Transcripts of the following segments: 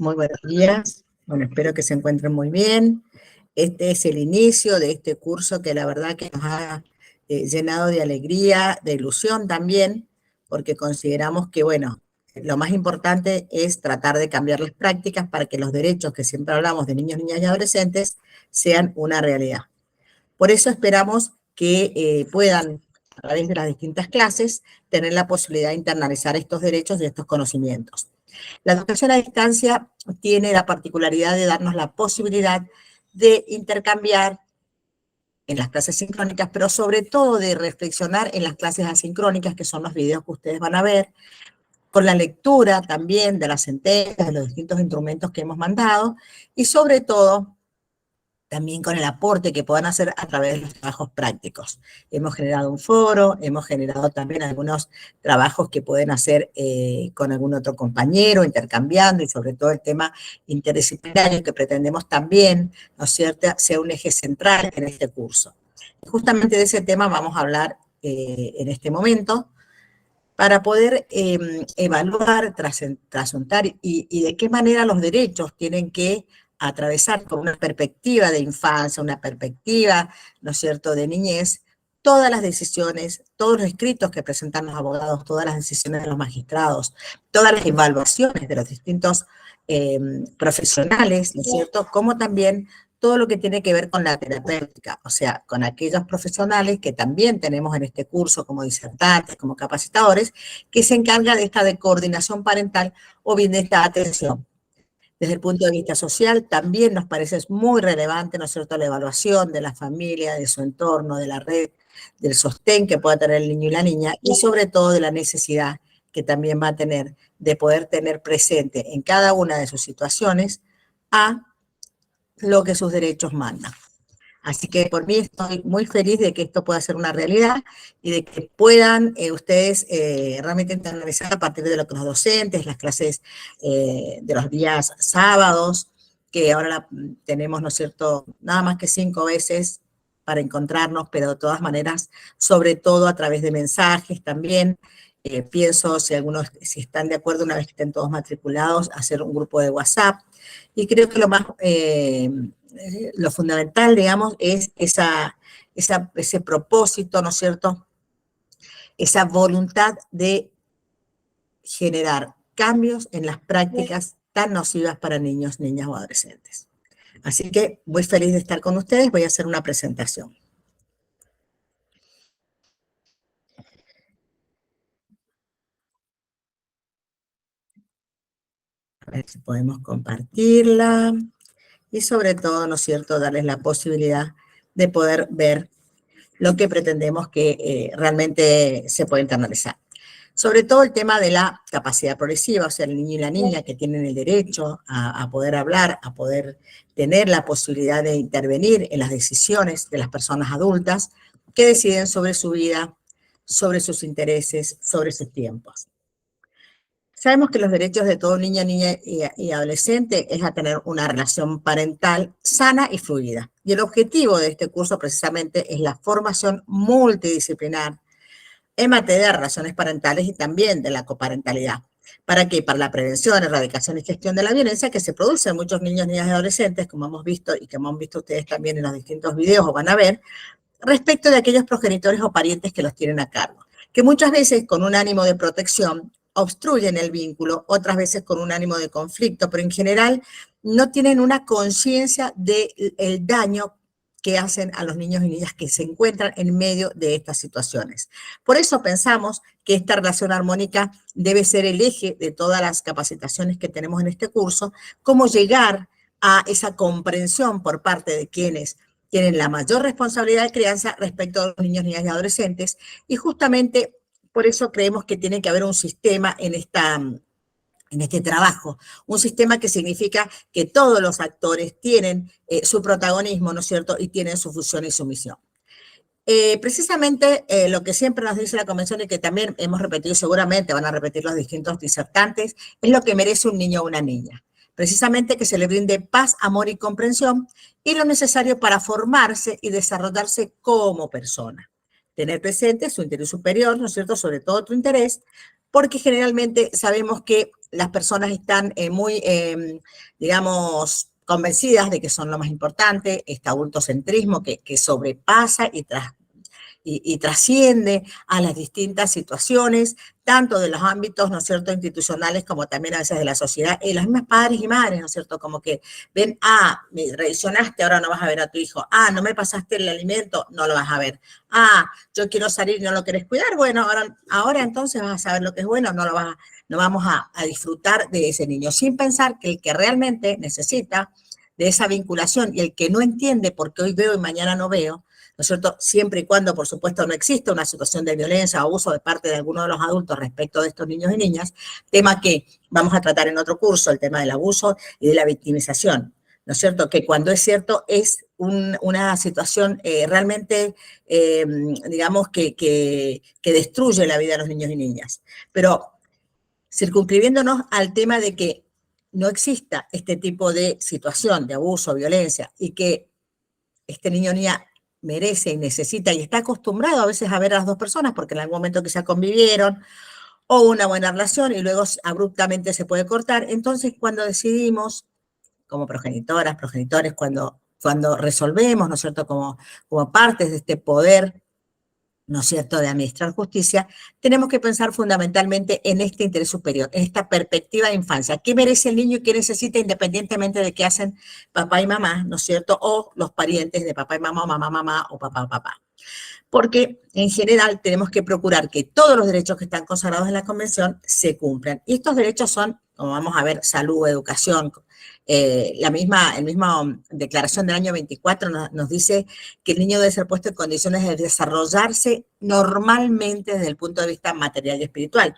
Muy buenos días. Bueno, espero que se encuentren muy bien. Este es el inicio de este curso que la verdad que nos ha llenado de alegría, de ilusión también, porque consideramos que, bueno, lo más importante es tratar de cambiar las prácticas para que los derechos que siempre hablamos de niños, niñas y adolescentes sean una realidad. Por eso esperamos que puedan, a través de las distintas clases, tener la posibilidad de internalizar estos derechos y estos conocimientos. La educación a distancia tiene la particularidad de darnos la posibilidad de intercambiar en las clases sincrónicas, pero sobre todo de reflexionar en las clases asincrónicas, que son los videos que ustedes van a ver, con la lectura también de las sentencias, de los distintos instrumentos que hemos mandado, y sobre todo también con el aporte que puedan hacer a través de los trabajos prácticos. Hemos generado un foro, hemos generado también algunos trabajos que pueden hacer con algún otro compañero, intercambiando, y sobre todo el tema interdisciplinario que pretendemos también, ¿no es cierto?, sea un eje central en este curso. Justamente de ese tema vamos a hablar en este momento, para poder evaluar, trasuntar y de qué manera los derechos tienen que atravesar con una perspectiva de infancia, una perspectiva, ¿no es cierto?, de niñez, todas las decisiones, todos los escritos que presentan los abogados, todas las decisiones de los magistrados, todas las evaluaciones de los distintos profesionales, ¿no es cierto?, como también todo lo que tiene que ver con la terapéutica, o sea, con aquellos profesionales que también tenemos en este curso como disertantes, como capacitadores, que se encargan de esta de coordinación parental o bien de esta atención. Desde el punto de vista social, también nos parece muy relevante, ¿no es cierto?, la evaluación de la familia, de su entorno, de la red, del sostén que pueda tener el niño y la niña, y sobre todo de la necesidad que también va a tener de poder tener presente en cada una de sus situaciones a lo que sus derechos mandan. Así que por mí estoy muy feliz de que esto pueda ser una realidad y de que puedan ustedes realmente internalizar a partir de lo que los docentes, las clases de los días sábados, que ahora tenemos, ¿no es cierto?, nada más que 5 veces para encontrarnos, pero de todas maneras, sobre todo a través de mensajes también. Pienso, si están de acuerdo, una vez que estén todos matriculados, hacer un grupo de WhatsApp. Y creo que lo fundamental, digamos, es ese propósito, ¿no es cierto?, esa voluntad de generar cambios en las prácticas tan nocivas para niños, niñas o adolescentes. Así que muy feliz de estar con ustedes, voy a hacer una presentación. A ver si podemos compartirla. Y sobre todo, ¿no es cierto?, darles la posibilidad de poder ver lo que pretendemos que realmente se pueda internalizar. Sobre todo el tema de la capacidad progresiva, o sea, el niño y la niña que tienen el derecho a poder hablar, a poder tener la posibilidad de intervenir en las decisiones de las personas adultas que deciden sobre su vida, sobre sus intereses, sobre sus tiempos. Sabemos que los derechos de todo niño, niña y adolescente es a tener una relación parental sana y fluida. Y el objetivo de este curso precisamente es la formación multidisciplinar en materia de relaciones parentales y también de la coparentalidad. ¿Para qué? Para la prevención, erradicación y gestión de la violencia que se produce en muchos niños, niñas y adolescentes, como hemos visto y como han visto ustedes también en los distintos videos o van a ver, respecto de aquellos progenitores o parientes que los tienen a cargo, que muchas veces con un ánimo de protección obstruyen el vínculo, otras veces con un ánimo de conflicto, pero en general no tienen una conciencia del daño que hacen a los niños y niñas que se encuentran en medio de estas situaciones. Por eso pensamos que esta relación armónica debe ser el eje de todas las capacitaciones que tenemos en este curso, cómo llegar a esa comprensión por parte de quienes tienen la mayor responsabilidad de crianza respecto a los niños, niñas y adolescentes, y justamente por eso creemos que tiene que haber un sistema en este trabajo, un sistema que significa que todos los actores tienen su protagonismo, ¿no es cierto?, y tienen su función y su misión. Precisamente lo que siempre nos dice la Convención y que también hemos repetido, seguramente van a repetir los distintos disertantes, es lo que merece un niño o una niña. Precisamente que se le brinde paz, amor y comprensión y lo necesario para formarse y desarrollarse como persona. Tener presente su interés superior, ¿no es cierto?, sobre todo tu interés, porque generalmente sabemos que las personas están muy, digamos, convencidas de que son lo más importante, este adultocentrismo que sobrepasa y trasciende a las distintas situaciones, tanto de los ámbitos, ¿no es cierto?, institucionales, como también a veces de la sociedad, y los mismos padres y madres, ¿no es cierto?, como que ven, me revisionaste, ahora no vas a ver a tu hijo, no me pasaste el alimento, no lo vas a ver, yo quiero salir y no lo querés cuidar, bueno, ahora entonces vas a saber lo que es bueno, no vamos a disfrutar de ese niño, sin pensar que el que realmente necesita de esa vinculación y el que no entiende porque hoy veo y mañana no veo, ¿no es cierto? Siempre y cuando, por supuesto, no exista una situación de violencia o abuso de parte de alguno de los adultos respecto de estos niños y niñas, tema que vamos a tratar en otro curso, el tema del abuso y de la victimización, ¿no es cierto? Que cuando es cierto es una situación realmente, digamos, que destruye la vida de los niños y niñas. Pero circunscribiéndonos al tema de que no exista este tipo de situación de abuso, violencia, y que este niño o niña merece y necesita y está acostumbrado a veces a ver a las dos personas porque en algún momento quizá convivieron o una buena relación y luego abruptamente se puede cortar. Entonces, cuando decidimos, como progenitoras, progenitores, cuando resolvemos, ¿no es cierto?, como partes de este poder, ¿no es cierto?, de administrar justicia, tenemos que pensar fundamentalmente en este interés superior, en esta perspectiva de infancia. ¿Qué merece el niño y qué necesita independientemente de qué hacen papá y mamá, ¿no es cierto?, o los parientes de papá y mamá, o mamá, mamá, o papá, papá? Porque en general tenemos que procurar que todos los derechos que están consagrados en la Convención se cumplan. Y estos derechos son, como vamos a ver, salud, educación. El mismo declaración del año 24 nos dice que el niño debe ser puesto en condiciones de desarrollarse normalmente desde el punto de vista material y espiritual.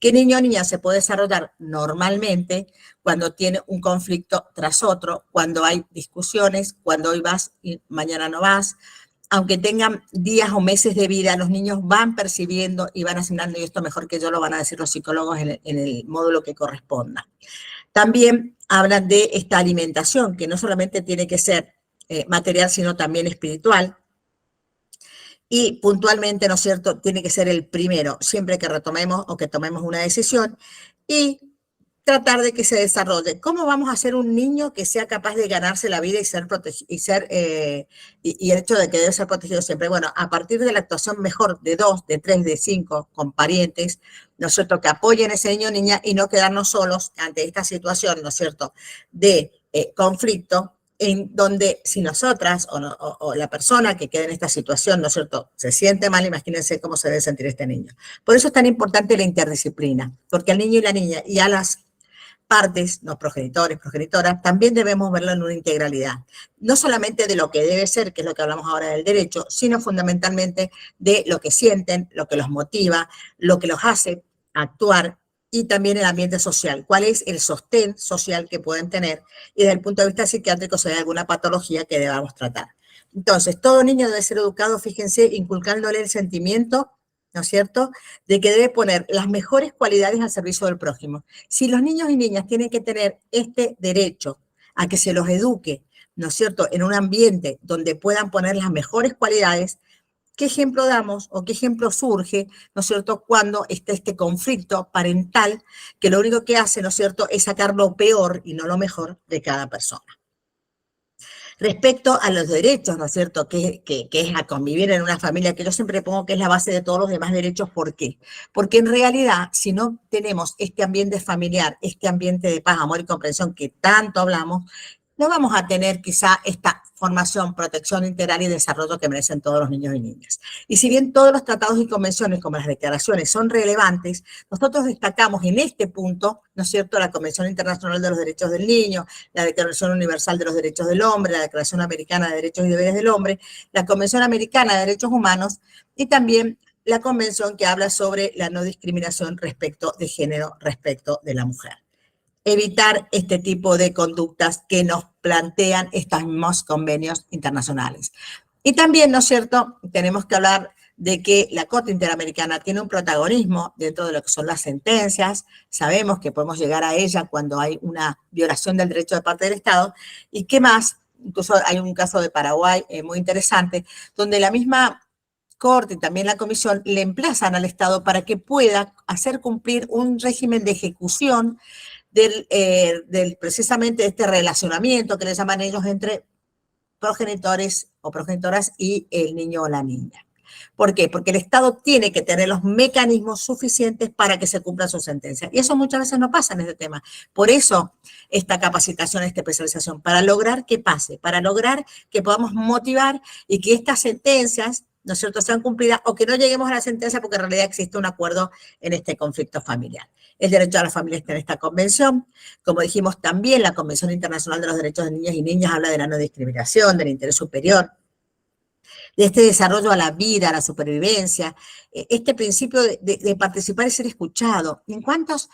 ¿Qué niño o niña se puede desarrollar normalmente cuando tiene un conflicto tras otro, cuando hay discusiones, cuando hoy vas y mañana no vas? Aunque tengan días o meses de vida, los niños van percibiendo y van asignando, y esto mejor que yo lo van a decir los psicólogos en el módulo que corresponda. También hablan de esta alimentación, que no solamente tiene que ser material, sino también espiritual. Y puntualmente, ¿no es cierto?, tiene que ser el primero, siempre que retomemos o que tomemos una decisión. Y tratar de que se desarrolle. ¿Cómo vamos a hacer un niño que sea capaz de ganarse la vida y ser protegido, y el hecho de que debe ser protegido siempre? Bueno, a partir de la actuación mejor de 2, de 3, de 5, con parientes, ¿no es cierto?, que apoyen a ese niño o niña y no quedarnos solos ante esta situación, ¿no es cierto?, de conflicto, en donde si nosotras o la persona que queda en esta situación, ¿no es cierto?, se siente mal, imagínense cómo se debe sentir este niño. Por eso es tan importante la interdisciplina, porque al niño y la niña y a las partes, los progenitores, progenitoras, también debemos verlo en una integralidad. No solamente de lo que debe ser, que es lo que hablamos ahora del derecho, sino fundamentalmente de lo que sienten, lo que los motiva, lo que los hace actuar y también el ambiente social. ¿Cuál es el sostén social que pueden tener? Y desde el punto de vista psiquiátrico, si hay alguna patología que debamos tratar. Entonces, todo niño debe ser educado, fíjense, inculcándole el sentimiento, ¿no es cierto?, de que debe poner las mejores cualidades al servicio del prójimo. Si los niños y niñas tienen que tener este derecho a que se los eduque, ¿no es cierto?, en un ambiente donde puedan poner las mejores cualidades, ¿qué ejemplo damos o qué ejemplo surge, ¿no es cierto?, cuando está este conflicto parental que lo único que hace, ¿no es cierto?, es sacar lo peor y no lo mejor de cada persona? Respecto a los derechos, ¿no es cierto?, que es a convivir en una familia, que yo siempre pongo que es la base de todos los demás derechos. ¿Por qué? Porque en realidad, si no tenemos este ambiente familiar, este ambiente de paz, amor y comprensión que tanto hablamos, no vamos a tener quizá esta formación, protección integral y desarrollo que merecen todos los niños y niñas. Y si bien todos los tratados y convenciones, como las declaraciones, son relevantes, nosotros destacamos en este punto, ¿no es cierto?, la Convención Internacional de los Derechos del Niño, la Declaración Universal de los Derechos del Hombre, la Declaración Americana de Derechos y Deberes del Hombre, la Convención Americana de Derechos Humanos y también la convención que habla sobre la no discriminación respecto de género, respecto de la mujer. Evitar este tipo de conductas que nos plantean estos mismos convenios internacionales. Y también, ¿no es cierto?, tenemos que hablar de que la Corte Interamericana tiene un protagonismo dentro de lo que son las sentencias. Sabemos que podemos llegar a ella cuando hay una violación del derecho de parte del Estado. ¿Y qué más? Incluso hay un caso de Paraguay muy interesante, donde la misma Corte y también la Comisión le emplazan al Estado para que pueda hacer cumplir un régimen de ejecución del precisamente este relacionamiento que le llaman ellos entre progenitores o progenitoras y el niño o la niña. ¿Por qué? Porque el Estado tiene que tener los mecanismos suficientes para que se cumpla su sentencia. Y eso muchas veces no pasa en este tema. Por eso esta capacitación, esta especialización, para lograr que pase, para lograr que podamos motivar y que estas sentencias, ¿no es cierto?, sean cumplidas o que no lleguemos a la sentencia porque en realidad existe un acuerdo en este conflicto familiar. El derecho a la familia está en esta convención. Como dijimos, también la Convención Internacional de los Derechos de Niñas y Niñas habla de la no discriminación, del interés superior, de este desarrollo a la vida, a la supervivencia, este principio de participar y ser escuchado. ¿En cuántos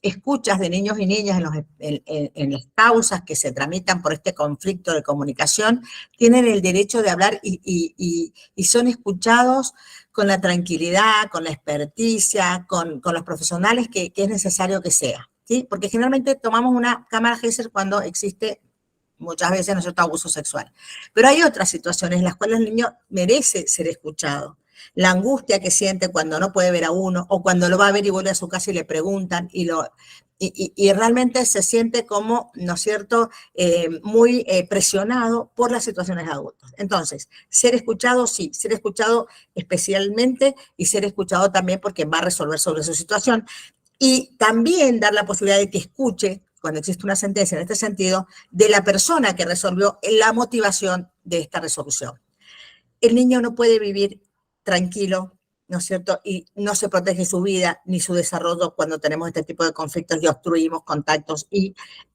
escuchas de niños y niñas en las causas que se tramitan por este conflicto de comunicación tienen el derecho de hablar y son escuchados con la tranquilidad, con la experticia, con los profesionales que es necesario que sea? ¿Sí? Porque generalmente tomamos una cámara Gesell cuando existe muchas veces, ¿no es cierto?, abuso sexual. Pero hay otras situaciones en las cuales el niño merece ser escuchado. La angustia que siente cuando no puede ver a uno o cuando lo va a ver y vuelve a su casa y le preguntan y realmente se siente como, ¿no es cierto?, muy presionado por las situaciones de adultos. Entonces, ser escuchado, sí, ser escuchado especialmente y ser escuchado también porque va a resolver sobre su situación. Y también dar la posibilidad de que escuche, cuando existe una sentencia en este sentido, de la persona que resolvió la motivación de esta resolución. El niño no puede vivir tranquilo, ¿no es cierto? Y no se protege su vida ni su desarrollo cuando tenemos este tipo de conflictos y obstruimos contactos e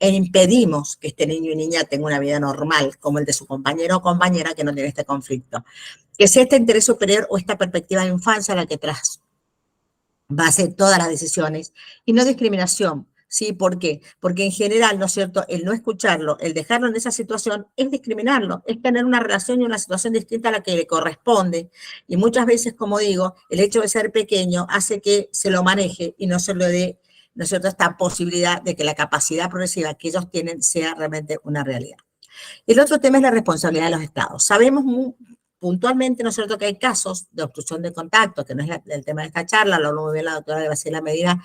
impedimos que este niño y niña tenga una vida normal, como el de su compañero o compañera que no tiene este conflicto. Que sea este interés superior o esta perspectiva de infancia la que base todas las decisiones y no discriminación. ¿Sí? ¿Por qué? Porque en general, ¿no es cierto?, el no escucharlo, el dejarlo en esa situación es discriminarlo, es tener una relación y una situación distinta a la que le corresponde. Y muchas veces, como digo, el hecho de ser pequeño hace que se lo maneje y no se lo dé, ¿no es cierto?, esta posibilidad de que la capacidad progresiva que ellos tienen sea realmente una realidad. El otro tema es la responsabilidad de los estados. Sabemos puntualmente, ¿no es cierto?, que hay casos de obstrucción de contacto, que no es el tema de esta charla, lo habló muy bien la doctora Graciela Medina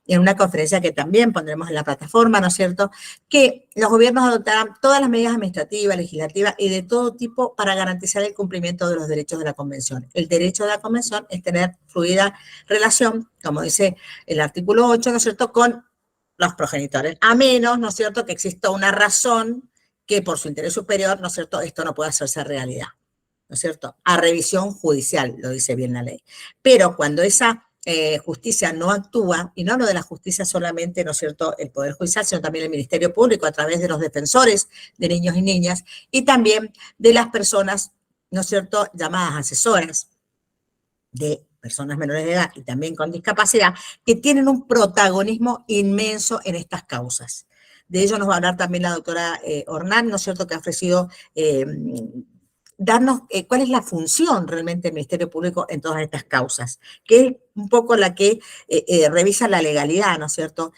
en una conferencia que también pondremos en la plataforma, ¿no es cierto?, que los gobiernos adoptarán todas las medidas administrativas, legislativas y de todo tipo para garantizar el cumplimiento de los derechos de la Convención. El derecho de la Convención es tener fluida relación, como dice el artículo 8, ¿no es cierto?, con los progenitores, a menos, ¿no es cierto?, que exista una razón que por su interés superior, ¿no es cierto?, esto no puede hacerse realidad, ¿no es cierto?, a revisión judicial, lo dice bien la ley. Pero cuando esa justicia no actúa, y no hablo de la justicia solamente, ¿no es cierto?, el Poder Judicial, sino también el Ministerio Público a través de los defensores de niños y niñas y también de las personas, ¿no es cierto?, llamadas asesoras de personas menores de edad y también con discapacidad, que tienen un protagonismo inmenso en estas causas. De ello nos va a hablar también la doctora Hornán, ¿no es cierto?, que ha ofrecido darnos cuál es la función realmente del Ministerio Público en todas estas causas, que es un poco la que revisa la legalidad, ¿no es cierto?,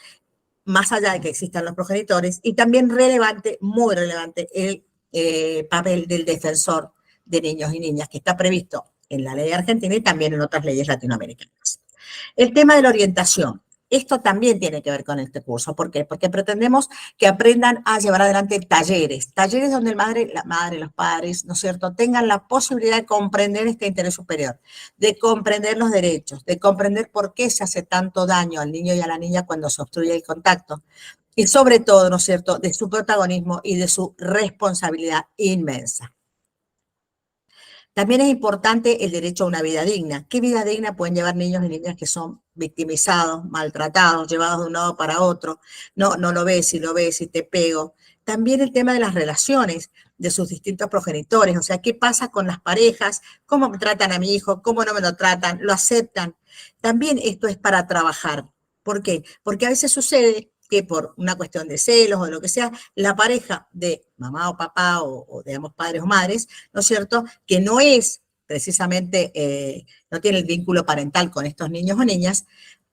más allá de que existan los progenitores, y también relevante, muy relevante, el papel del defensor de niños y niñas, que está previsto en la ley argentina y también en otras leyes latinoamericanas. El tema de la orientación. Esto también tiene que ver con este curso. ¿Por qué? Porque pretendemos que aprendan a llevar adelante talleres donde la madre, los padres, ¿no es cierto?, tengan la posibilidad de comprender este interés superior, de comprender los derechos, de comprender por qué se hace tanto daño al niño y a la niña cuando se obstruye el contacto. Y sobre todo, ¿no es cierto?, de su protagonismo y de su responsabilidad inmensa. También es importante el derecho a una vida digna. ¿Qué vida digna pueden llevar niños y niñas que son victimizados, maltratados, llevados de un lado para otro? No lo ves, y lo ves y te pego. También el tema de las relaciones de sus distintos progenitores, o sea, ¿qué pasa con las parejas? ¿Cómo me tratan a mi hijo? ¿Cómo no me lo tratan? ¿Lo aceptan? También esto es para trabajar. ¿Por qué? Porque a veces sucede que por una cuestión de celos o de lo que sea, la pareja de mamá o papá o de ambos padres o madres, ¿no es cierto?, que no es precisamente, no tiene el vínculo parental con estos niños o niñas,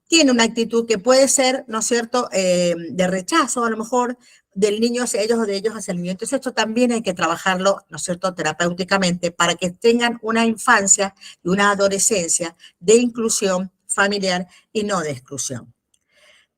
tiene una actitud que puede ser, ¿no es cierto?, de rechazo a lo mejor, del niño hacia ellos o de ellos hacia el niño. Entonces esto también hay que trabajarlo, ¿no es cierto?, terapéuticamente para que tengan una infancia y una adolescencia de inclusión familiar y no de exclusión.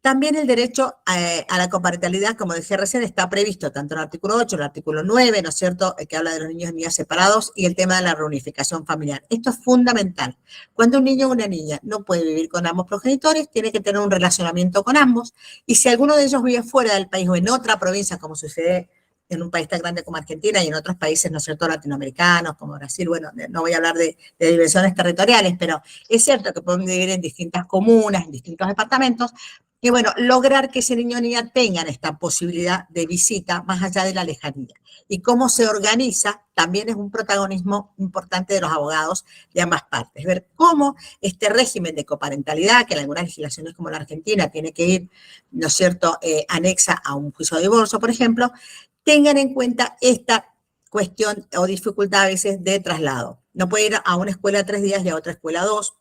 También el derecho a la coparentalidad, como decía recién, está previsto tanto en el artículo 8, en el artículo 9, ¿no es cierto?, que habla de los niños y niñas separados, y el tema de la reunificación familiar. Esto es fundamental. Cuando un niño o una niña no puede vivir con ambos progenitores, tiene que tener un relacionamiento con ambos, y si alguno de ellos vive fuera del país o en otra provincia, como sucede en un país tan grande como Argentina y en otros países, ¿no es cierto?, latinoamericanos, como Brasil, bueno, no voy a hablar de dimensiones territoriales, pero es cierto que pueden vivir en distintas comunas, en distintos departamentos, y bueno, lograr que ese niño o niña tengan esta posibilidad de visita más allá de la lejanía. Y cómo se organiza también es un protagonismo importante de los abogados de ambas partes. Ver cómo este régimen de coparentalidad, que en algunas legislaciones como la Argentina tiene que ir, ¿no es cierto?, anexa a un juicio de divorcio, por ejemplo, tengan en cuenta esta cuestión o dificultad a veces de traslado. No puede ir a una escuela 3 días y a otra escuela 2,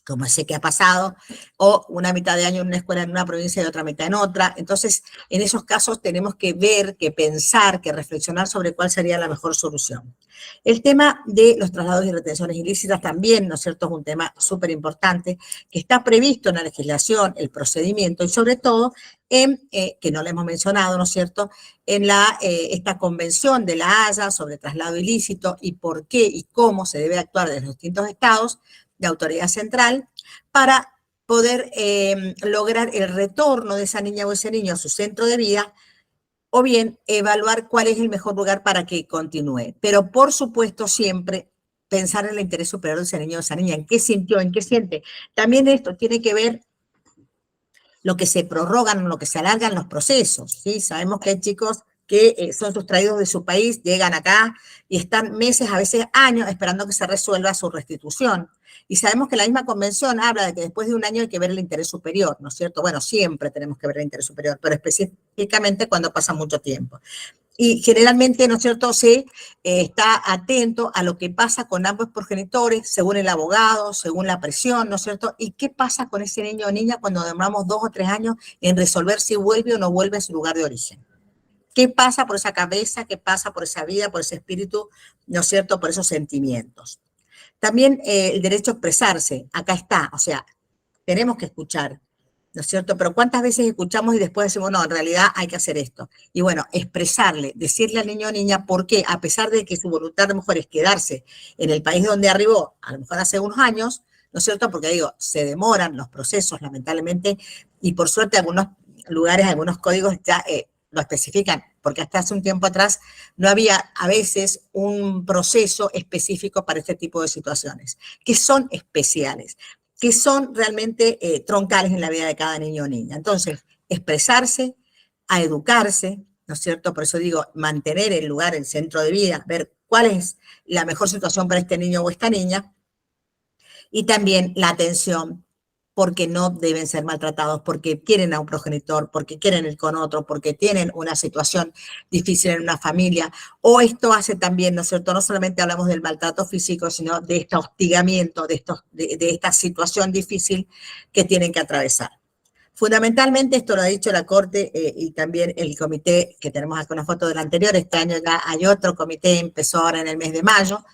como sé que ha pasado, o una mitad de año en una escuela en una provincia y otra mitad en otra. Entonces, en esos casos tenemos que ver, que pensar, que reflexionar sobre cuál sería la mejor solución. El tema de los traslados y retenciones ilícitas también, ¿no es cierto?, es un tema súper importante, que está previsto en la legislación, el procedimiento, y sobre todo, que no le hemos mencionado, ¿no es cierto?, en esta convención de La Haya sobre traslado ilícito y por qué y cómo se debe actuar desde los distintos estados, de autoridad central, para poder lograr el retorno de esa niña o ese niño a su centro de vida, o bien evaluar cuál es el mejor lugar para que continúe. Pero por supuesto siempre pensar en el interés superior de ese niño o esa niña, en qué sintió, en qué siente. También esto tiene que ver lo que se prorrogan, lo que se alargan los procesos, ¿sí? Sabemos que hay chicos que son sustraídos de su país, llegan acá y están meses, a veces años, esperando que se resuelva su restitución. Y sabemos que la misma convención habla de que después de un año hay que ver el interés superior, ¿no es cierto? Bueno, siempre tenemos que ver el interés superior, pero específicamente cuando pasa mucho tiempo. Y generalmente, ¿no es cierto?, se está atento a lo que pasa con ambos progenitores, según el abogado, según la presión, ¿no es cierto? Y qué pasa con ese niño o niña cuando demoramos 2 o 3 años en resolver si vuelve o no vuelve a su lugar de origen. ¿Qué pasa por esa cabeza? ¿Qué pasa por esa vida, por ese espíritu, ¿no es cierto?, por esos sentimientos. También el derecho a expresarse, acá está, o sea, tenemos que escuchar, ¿no es cierto? Pero ¿cuántas veces escuchamos y después decimos, no, en realidad hay que hacer esto? Y bueno, expresarle, decirle al niño o niña por qué, a pesar de que su voluntad a lo mejor es quedarse en el país donde arribó, a lo mejor hace unos años, ¿no es cierto? Porque digo, se demoran los procesos, lamentablemente, y por suerte algunos lugares, algunos códigos ya lo especifican, porque hasta hace un tiempo atrás no había a veces un proceso específico para este tipo de situaciones, que son especiales, que son realmente troncales en la vida de cada niño o niña. Entonces, expresarse, a educarse, ¿no es cierto? Por eso digo, mantener el lugar, el centro de vida, ver cuál es la mejor situación para este niño o esta niña, y también la atención, porque no deben ser maltratados, porque quieren a un progenitor, porque quieren ir con otro, porque tienen una situación difícil en una familia. O esto hace también, ¿no es cierto? No solamente hablamos del maltrato físico, sino de este hostigamiento, de esta situación difícil que tienen que atravesar. Fundamentalmente, esto lo ha dicho la Corte y también el comité, que tenemos acá una foto del anterior, este año ya hay otro comité, empezó ahora en el mes de mayo,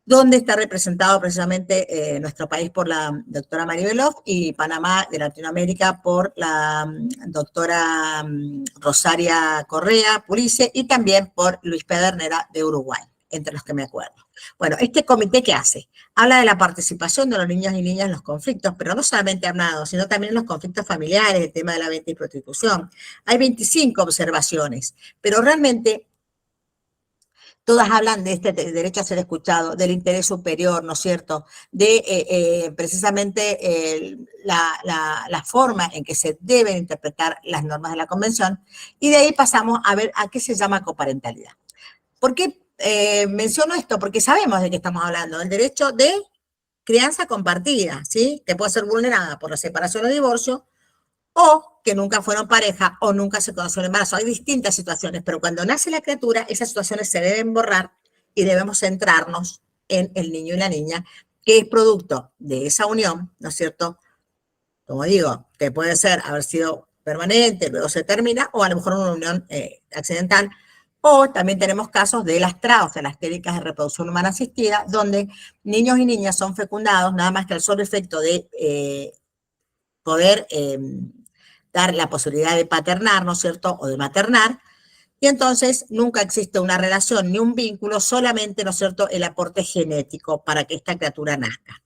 donde está representado precisamente nuestro país por la doctora Maribelov y Panamá de Latinoamérica por la doctora Rosaria Correa Pulice y también por Luis Pedernera de Uruguay, entre los que me acuerdo. Bueno, ¿este comité qué hace? Habla de la participación de los niños y niñas en los conflictos, pero no solamente armados, sino también en los conflictos familiares, el tema de la venta y prostitución. Hay 25 observaciones, pero realmente todas hablan de este derecho a ser escuchado, del interés superior, ¿no es cierto? De precisamente la forma en que se deben interpretar las normas de la Convención. Y de ahí pasamos a ver a qué se llama coparentalidad. ¿Por qué menciono esto? Porque sabemos de qué estamos hablando, del derecho de crianza compartida, ¿sí? Que puede ser vulnerada por la separación o divorcio, o que nunca fueron pareja o nunca se conoció el embarazo. Hay distintas situaciones, pero cuando nace la criatura, esas situaciones se deben borrar y debemos centrarnos en el niño y la niña, que es producto de esa unión, ¿no es cierto? Como digo, que puede ser haber sido permanente, luego se termina, o a lo mejor una unión accidental. O también tenemos casos de las TRA, o sea, las técnicas de reproducción humana asistida, donde niños y niñas son fecundados, nada más que al solo efecto de poder dar la posibilidad de paternar, ¿no es cierto?, o de maternar, y entonces nunca existe una relación ni un vínculo, solamente, ¿no es cierto?, el aporte genético para que esta criatura nazca.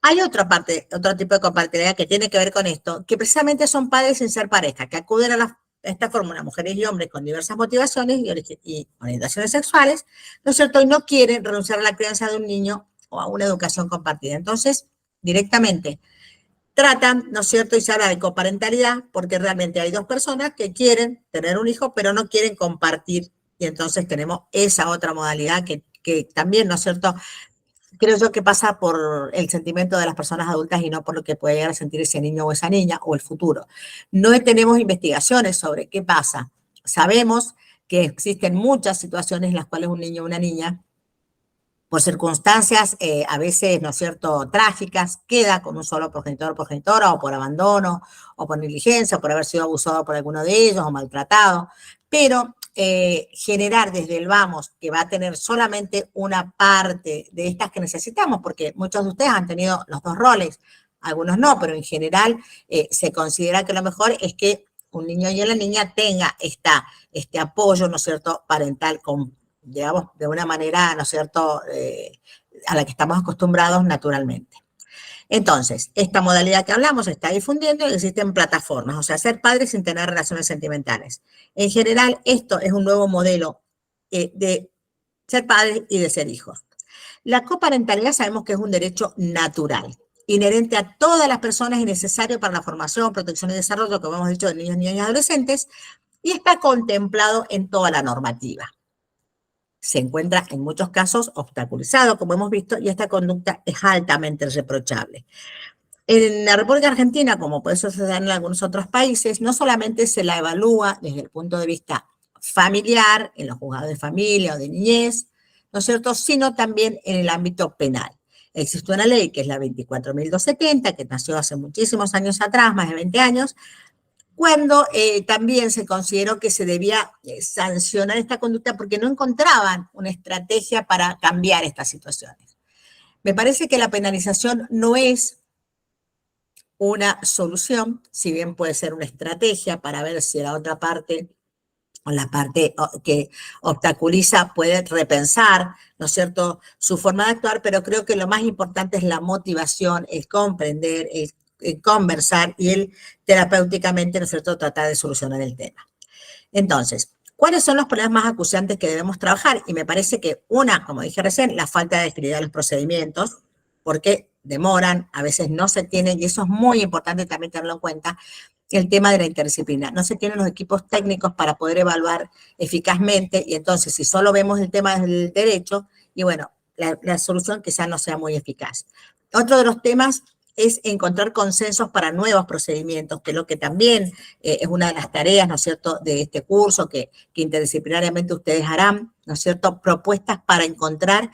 Hay otra parte, otro tipo de compatibilidad que tiene que ver con esto, que precisamente son padres sin ser pareja, que acuden a esta fórmula, mujeres y hombres con diversas motivaciones y orientaciones sexuales, ¿no es cierto?, y no quieren renunciar a la crianza de un niño o a una educación compartida. Entonces, directamente tratan, ¿no es cierto?, y se habla de coparentalidad, porque realmente hay dos personas que quieren tener un hijo, pero no quieren compartir, y entonces tenemos esa otra modalidad que también, ¿no es cierto?, creo yo que pasa por el sentimiento de las personas adultas y no por lo que puede llegar a sentir ese niño o esa niña o el futuro. No tenemos investigaciones sobre qué pasa. Sabemos que existen muchas situaciones en las cuales un niño o una niña, por circunstancias a veces, ¿no es cierto?, trágicas, queda con un solo progenitor o progenitora, o por abandono, o por negligencia, o por haber sido abusado por alguno de ellos, o maltratado. Pero generar desde el vamos, que va a tener solamente una parte de estas que necesitamos, porque muchos de ustedes han tenido los dos roles, algunos no, pero en general se considera que lo mejor es que un niño y una niña tenga este apoyo, ¿no es cierto?, parental con, digamos, de una manera, ¿no es cierto?, a la que estamos acostumbrados naturalmente. Entonces, esta modalidad que hablamos se está difundiendo y existen plataformas, o sea, ser padres sin tener relaciones sentimentales. En general, esto es un nuevo modelo de ser padres y de ser hijos. La coparentalidad sabemos que es un derecho natural, inherente a todas las personas y necesario para la formación, protección y desarrollo, como hemos dicho, de niños, niñas y adolescentes, y está contemplado en toda la normativa. Se encuentra en muchos casos obstaculizado, como hemos visto, y esta conducta es altamente reprochable. En la República Argentina, como puede suceder en algunos otros países, no solamente se la evalúa desde el punto de vista familiar, en los juzgados de familia o de niñez, ¿no es cierto?, sino también en el ámbito penal. Existe una ley que es la 24.270, que nació hace muchísimos años atrás, más de 20 años, cuando también se consideró que se debía sancionar esta conducta porque no encontraban una estrategia para cambiar estas situaciones. Me parece que la penalización no es una solución, si bien puede ser una estrategia para ver si la otra parte o la parte que obstaculiza puede repensar, ¿no es cierto?, su forma de actuar, pero creo que lo más importante es la motivación, el comprender, el conversar y el terapéuticamente, ¿no es cierto?, tratar de solucionar el tema. Entonces, ¿cuáles son los problemas más acuciantes que debemos trabajar? Y me parece que una, como dije recién, la falta de agilidad de los procedimientos, porque demoran, a veces no se tienen, y eso es muy importante también tenerlo en cuenta, el tema de la interdisciplina. No se tienen los equipos técnicos para poder evaluar eficazmente, y entonces si solo vemos el tema del derecho, y bueno, la solución quizás no sea muy eficaz. Otro de los temas es encontrar consensos para nuevos procedimientos, que es lo que también es una de las tareas, ¿no es cierto?, de este curso que interdisciplinariamente ustedes harán, ¿no es cierto?, propuestas para encontrar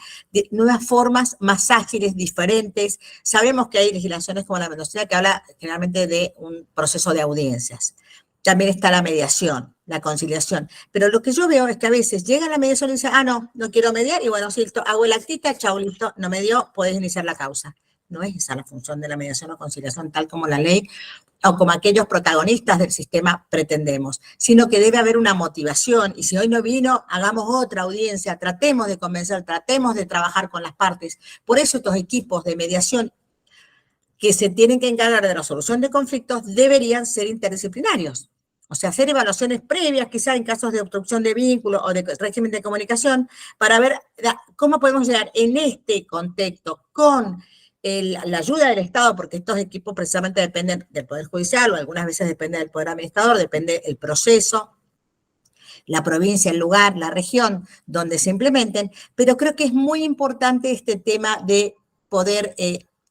nuevas formas más ágiles, diferentes. Sabemos que hay legislaciones como la mendocina que habla generalmente de un proceso de audiencias. También está la mediación, la conciliación. Pero lo que yo veo es que a veces llega la mediación y dice, no quiero mediar, y bueno, sí, hago el actita, chao, listo, no me dio, puedes iniciar la causa. No es esa la función de la mediación o conciliación tal como la ley o como aquellos protagonistas del sistema pretendemos, sino que debe haber una motivación, y si hoy no vino, hagamos otra audiencia, tratemos de convencer, tratemos de trabajar con las partes. Por eso estos equipos de mediación que se tienen que encargar de la solución de conflictos deberían ser interdisciplinarios. O sea, hacer evaluaciones previas, quizá en casos de obstrucción de vínculo o de régimen de comunicación, para ver cómo podemos llegar en este contexto con la ayuda del Estado, porque estos equipos precisamente dependen del Poder Judicial o algunas veces depende del Poder Administrador, depende el proceso, la provincia, el lugar, la región donde se implementen, pero creo que es muy importante este tema de poder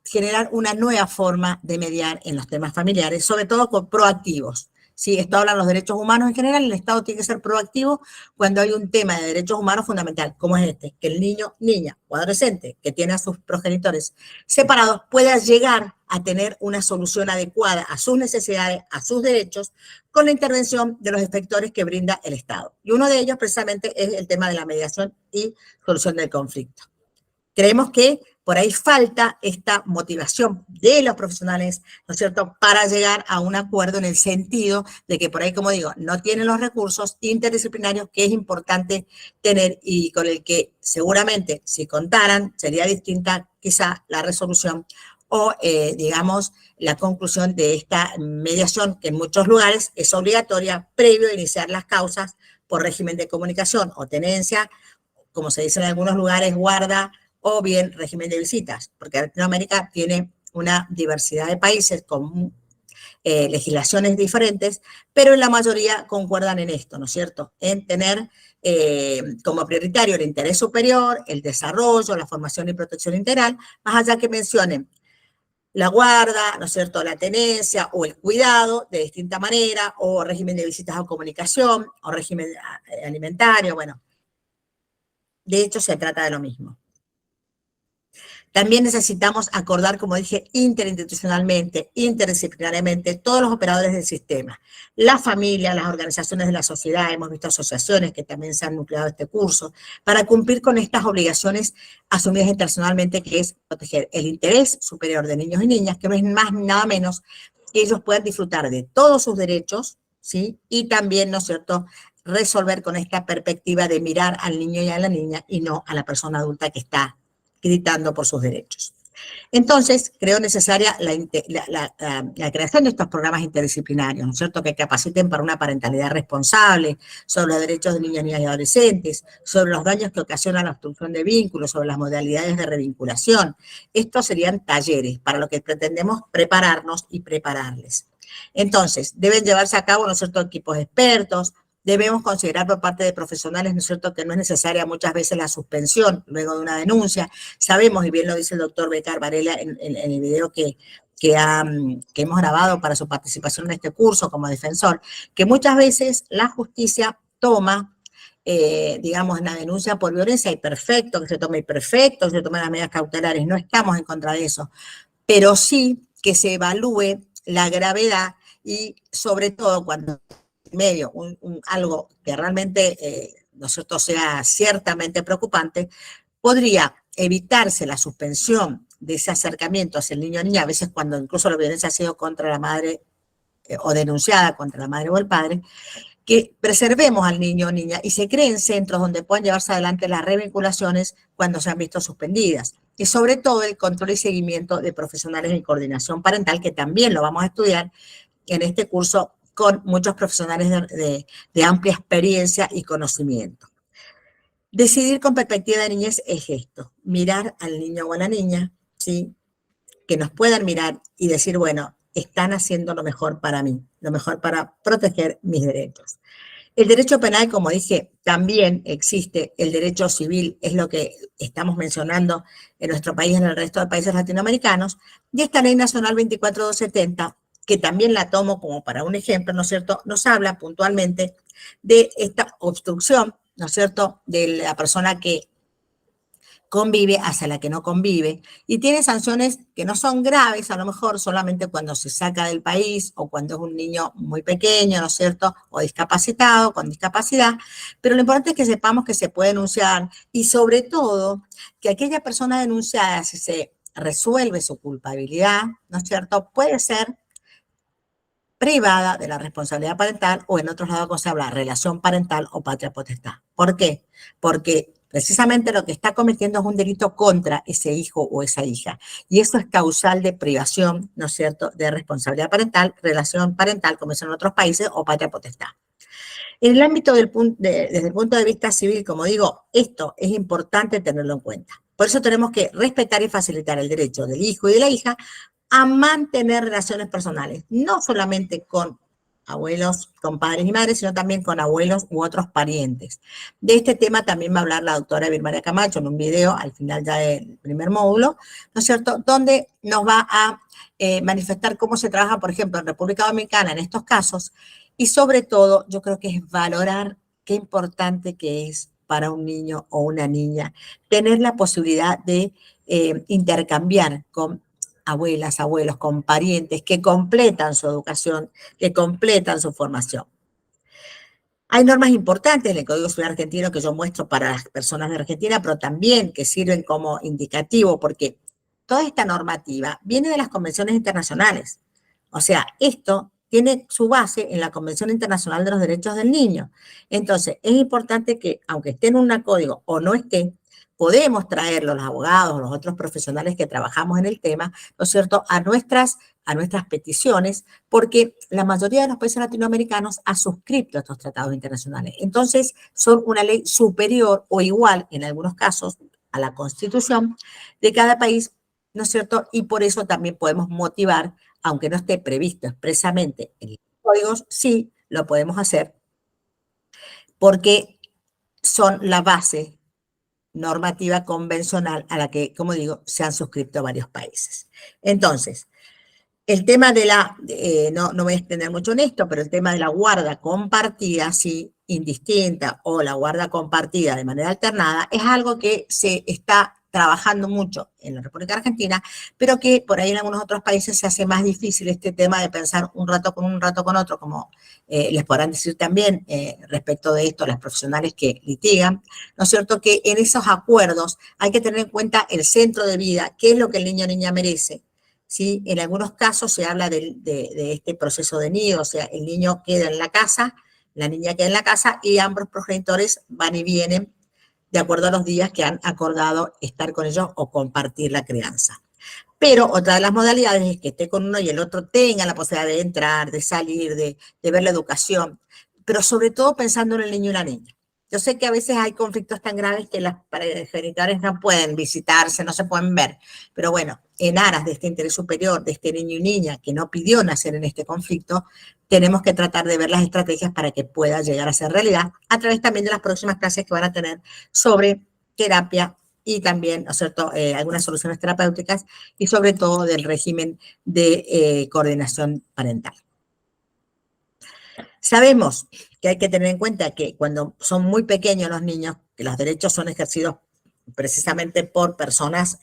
generar una nueva forma de mediar en los temas familiares, sobre todo con proactivos. Sí, esto habla de los derechos humanos en general. El Estado tiene que ser proactivo cuando hay un tema de derechos humanos fundamental, como es este, que el niño, niña o adolescente que tiene a sus progenitores separados pueda llegar a tener una solución adecuada a sus necesidades, a sus derechos, con la intervención de los efectores que brinda el Estado. Y uno de ellos precisamente es el tema de la mediación y solución del conflicto. Creemos que por ahí falta esta motivación de los profesionales, ¿no es cierto?, para llegar a un acuerdo en el sentido de que por ahí, como digo, no tienen los recursos interdisciplinarios que es importante tener y con el que seguramente si contaran sería distinta quizá la resolución o, digamos, la conclusión de esta mediación que en muchos lugares es obligatoria previo a iniciar las causas por régimen de comunicación o tenencia, como se dice en algunos lugares, guarda, o bien régimen de visitas, porque Latinoamérica tiene una diversidad de países con legislaciones diferentes, pero en la mayoría concuerdan en esto, ¿no es cierto? En tener como prioritario el interés superior, el desarrollo, la formación y protección integral, más allá que mencionen la guarda, ¿no es cierto?, la tenencia o el cuidado de distinta manera, o régimen de visitas o comunicación, o régimen alimentario, bueno, de hecho se trata de lo mismo. También necesitamos acordar, como dije, interinstitucionalmente, interdisciplinariamente, todos los operadores del sistema, la familia, las organizaciones de la sociedad, hemos visto asociaciones que también se han nucleado este curso, para cumplir con estas obligaciones asumidas internacionalmente, que es proteger el interés superior de niños y niñas, que no es más ni nada menos que ellos puedan disfrutar de todos sus derechos, ¿sí? Y también, ¿no es cierto?, resolver con esta perspectiva de mirar al niño y a la niña y no a la persona adulta que está gritando por sus derechos. Entonces, creo necesaria la creación de estos programas interdisciplinarios, ¿no es cierto?, que capaciten para una parentalidad responsable, sobre los derechos de niños, niñas y adolescentes, sobre los daños que ocasiona la obstrucción de vínculos, sobre las modalidades de revinculación. Estos serían talleres para lo que pretendemos prepararnos y prepararles. Entonces, deben llevarse a cabo, ¿no es cierto?, equipos expertos. Debemos considerar por parte de profesionales, ¿no es cierto?, que no es necesaria muchas veces la suspensión luego de una denuncia. Sabemos, y bien lo dice el doctor Becar Varela en el video que hemos grabado para su participación en este curso como defensor, que muchas veces la justicia toma, digamos, una denuncia por violencia, y perfecto, que se tome, y perfecto, que se tomen las medidas cautelares, no estamos en contra de eso, pero sí que se evalúe la gravedad y sobre todo cuando medio, algo que realmente, ¿no es cierto?, sea ciertamente preocupante, podría evitarse la suspensión de ese acercamiento hacia el niño o niña, a veces cuando incluso la violencia ha sido contra la madre o denunciada contra la madre o el padre, que preservemos al niño o niña y se creen centros donde puedan llevarse adelante las revinculaciones cuando se han visto suspendidas. Y sobre todo el control y seguimiento de profesionales en coordinación parental, que también lo vamos a estudiar en este curso con muchos profesionales de amplia experiencia y conocimiento. Decidir con perspectiva de niñez es esto, mirar al niño o a la niña, ¿sí?, que nos puedan mirar y decir, bueno, están haciendo lo mejor para mí, lo mejor para proteger mis derechos. El derecho penal, como dije, también existe. El derecho civil es lo que estamos mencionando en nuestro país y en el resto de países latinoamericanos. Y esta Ley Nacional 24270, que también la tomo como para un ejemplo, ¿no es cierto?, nos habla puntualmente de esta obstrucción, ¿no es cierto?, de la persona que convive hacia la que no convive, y tiene sanciones que no son graves, a lo mejor solamente cuando se saca del país o cuando es un niño muy pequeño, ¿no es cierto?, o discapacitado, con discapacidad, pero lo importante es que sepamos que se puede denunciar y sobre todo que aquella persona denunciada, si se resuelve su culpabilidad, ¿no es cierto?, puede ser privada de la responsabilidad parental o en otros lados cuando se habla relación parental o patria potestad. ¿Por qué? Porque precisamente lo que está cometiendo es un delito contra ese hijo o esa hija. Y eso es causal de privación, ¿no es cierto?, de responsabilidad parental, relación parental, como es en otros países, o patria potestad. En el ámbito desde el punto de vista civil, como digo, esto es importante tenerlo en cuenta. Por eso tenemos que respetar y facilitar el derecho del hijo y de la hija a mantener relaciones personales, no solamente con abuelos, con padres y madres, sino también con abuelos u otros parientes. De este tema también va a hablar la doctora Vilmaria Camacho en un video al final ya del primer módulo, ¿no es cierto?, donde nos va a manifestar cómo se trabaja, por ejemplo, en República Dominicana en estos casos, Y sobre todo, yo creo que es valorar qué importante que es para un niño o una niña tener la posibilidad de intercambiar con abuelas, abuelos, con parientes que completan su educación, que completan su formación. Hay normas importantes en el Código Civil argentino que yo muestro para las personas de Argentina, pero también que sirven como indicativo, porque toda esta normativa viene de las convenciones internacionales. O sea, esto tiene su base en la Convención Internacional de los Derechos del Niño. Entonces, es importante que, aunque esté en un código o no esté, podemos traerlo, los abogados, los otros profesionales que trabajamos en el tema, ¿no es cierto?, a nuestras peticiones, porque la mayoría de los países latinoamericanos ha suscrito estos tratados internacionales. Entonces, son una ley superior o igual, en algunos casos, a la Constitución de cada país, ¿no es cierto? Y por eso también podemos motivar, aunque no esté previsto expresamente en los códigos, sí lo podemos hacer, porque son la base normativa convencional a la que, como digo, se han suscrito varios países. Entonces, el tema de la, no voy a extender mucho en esto, pero el tema de la guarda compartida, sí, indistinta, o la guarda compartida de manera alternada, es algo que se está trabajando mucho en la República Argentina, pero que por ahí en algunos otros países se hace más difícil este tema de pensar un rato con otro, como les podrán decir también respecto de esto las profesionales que litigan, ¿no es cierto? Que en esos acuerdos hay que tener en cuenta el centro de vida, qué es lo que el niño o niña merece. ¿Sí? En algunos casos se habla de este proceso de nido, o sea, el niño queda en la casa, la niña queda en la casa y ambos progenitores van y vienen de acuerdo a los días que han acordado estar con ellos o compartir la crianza. Pero otra de las modalidades es que esté con uno y el otro tenga la posibilidad de entrar, de salir, de ver la educación, pero sobre todo pensando en el niño y la niña. Yo sé que a veces hay conflictos tan graves que las progenitores no pueden visitarse, no se pueden ver, pero bueno, en aras de este interés superior de este niño y niña que no pidió nacer en este conflicto, tenemos que tratar de ver las estrategias para que pueda llegar a ser realidad a través también de las próximas clases que van a tener sobre terapia y también, ¿no es cierto?, algunas soluciones terapéuticas y sobre todo del régimen de coordinación parental. Sabemos que hay que tener en cuenta que cuando son muy pequeños los niños, que los derechos son ejercidos precisamente por personas,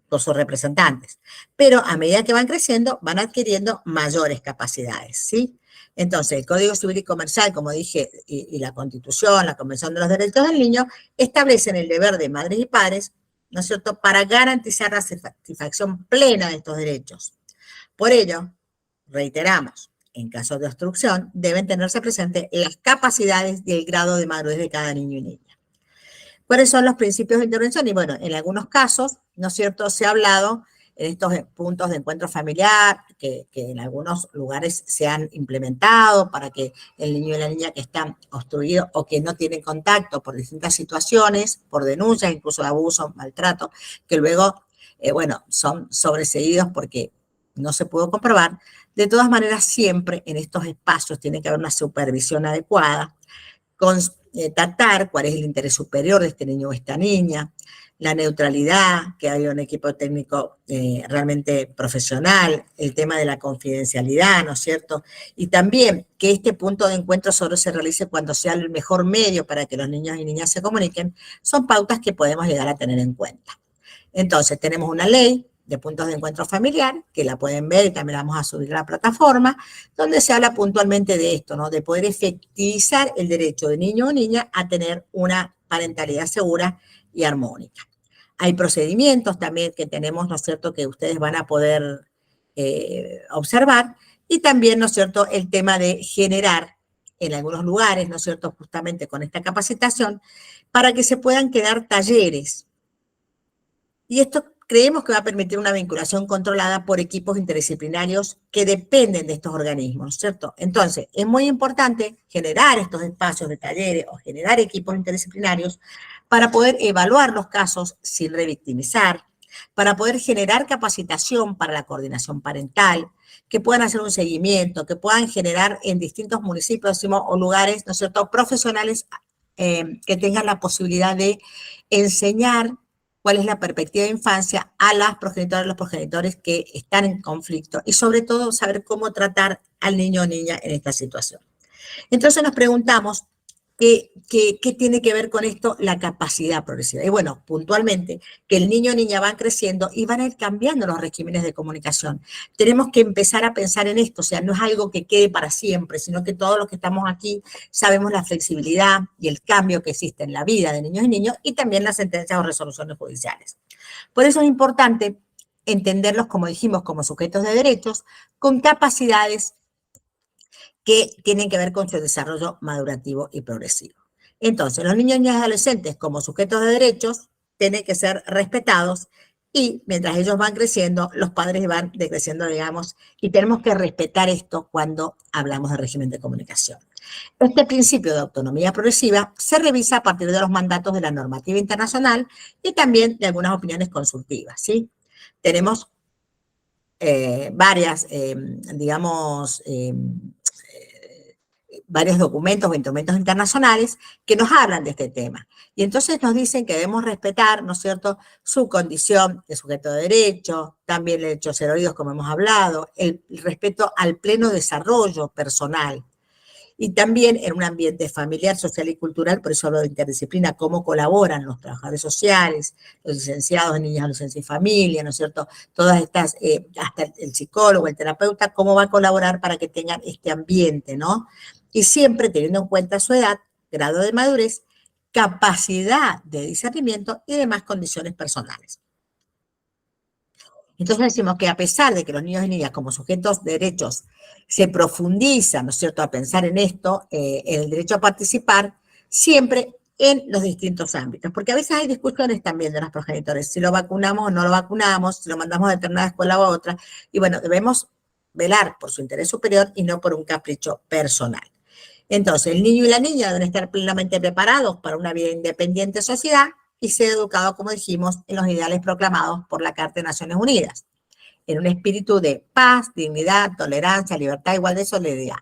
por sus representantes, pero a medida que van creciendo, van adquiriendo mayores capacidades, ¿sí? Entonces, el Código Civil y Comercial, como dije, y la Constitución, la Convención de los Derechos del Niño, establecen el deber de madres y padres, ¿no es cierto?, para garantizar la satisfacción plena de estos derechos. Por ello, reiteramos, en caso de obstrucción, deben tenerse presentes las capacidades y el grado de madurez de cada niño y niña. ¿Cuáles son los principios de intervención? Y bueno, en algunos casos, ¿no es cierto?, se ha hablado en estos puntos de encuentro familiar, que en algunos lugares se han implementado para que el niño y la niña que están obstruidos o que no tienen contacto por distintas situaciones, por denuncias, incluso de abuso, maltrato, que luego, bueno, son sobreseídos porque no se pudo comprobar. De todas maneras, siempre en estos espacios tiene que haber una supervisión adecuada, constatar cuál es el interés superior de este niño o esta niña, la neutralidad, que haya un equipo técnico realmente profesional, el tema de la confidencialidad, ¿no es cierto? Y también que este punto de encuentro solo se realice cuando sea el mejor medio para que los niños y niñas se comuniquen, son pautas que podemos llegar a tener en cuenta. Entonces, tenemos una ley de puntos de encuentro familiar, que la pueden ver y también la vamos a subir a la plataforma, donde se habla puntualmente de esto, ¿no? De poder efectivizar el derecho de niño o niña a tener una parentalidad segura y armónica. Hay procedimientos también que tenemos, ¿no es cierto?, que ustedes van a poder observar, y también, ¿no es cierto?, el tema de generar en algunos lugares, ¿no es cierto?, justamente con esta capacitación, para que se puedan quedar talleres. Y esto creemos que va a permitir una vinculación controlada por equipos interdisciplinarios que dependen de estos organismos, ¿cierto? Entonces, es muy importante generar estos espacios de talleres o generar equipos interdisciplinarios para poder evaluar los casos sin revictimizar, para poder generar capacitación para la coordinación parental, que puedan hacer un seguimiento, que puedan generar en distintos municipios o lugares, ¿no es cierto?, profesionales que tengan la posibilidad de enseñar cuál es la perspectiva de infancia a las progenitoras y los progenitores que están en conflicto y sobre todo saber cómo tratar al niño o niña en esta situación. Entonces nos preguntamos, ¿qué tiene que ver con esto? La capacidad progresiva. Y bueno, puntualmente, que el niño o niña van creciendo y van a ir cambiando los regímenes de comunicación. Tenemos que empezar a pensar en esto, o sea, no es algo que quede para siempre, sino que todos los que estamos aquí sabemos la flexibilidad y el cambio que existe en la vida de niños y niños y también las sentencias o resoluciones judiciales. Por eso es importante entenderlos, como dijimos, como sujetos de derechos, con capacidades que tienen que ver con su desarrollo madurativo y progresivo. Entonces, los niños y adolescentes como sujetos de derechos tienen que ser respetados y mientras ellos van creciendo, los padres van decreciendo, digamos, y tenemos que respetar esto cuando hablamos de régimen de comunicación. Este principio de autonomía progresiva se revisa a partir de los mandatos de la normativa internacional y también de algunas opiniones consultivas, ¿sí? Tenemos varias, digamos, varios documentos o instrumentos internacionales que nos hablan de este tema. Y entonces nos dicen que debemos respetar, ¿no es cierto?, su condición de sujeto de derecho, también el derecho a ser oídos, como hemos hablado, el respeto al pleno desarrollo personal. Y también en un ambiente familiar, social y cultural, por eso hablo de interdisciplina, cómo colaboran los trabajadores sociales, los licenciados en niñas, adolescencia y familia, ¿no es cierto? Todas estas, hasta el psicólogo, el terapeuta, cómo va a colaborar para que tengan este ambiente, ¿no? Y siempre teniendo en cuenta su edad, grado de madurez, capacidad de discernimiento y demás condiciones personales. Entonces decimos que a pesar de que los niños y niñas como sujetos de derechos se profundizan, ¿no es cierto?, a pensar en esto, en el derecho a participar, siempre en los distintos ámbitos, porque a veces hay discusiones también de los progenitores, si lo vacunamos o no lo vacunamos, si lo mandamos a determinada escuela o a otra, y bueno, debemos velar por su interés superior y no por un capricho personal. Entonces, el niño y la niña deben estar plenamente preparados para una vida independiente sociedad y ser educados, como dijimos, en los ideales proclamados por la Carta de Naciones Unidas, en un espíritu de paz, dignidad, tolerancia, libertad, igualdad y solidaridad.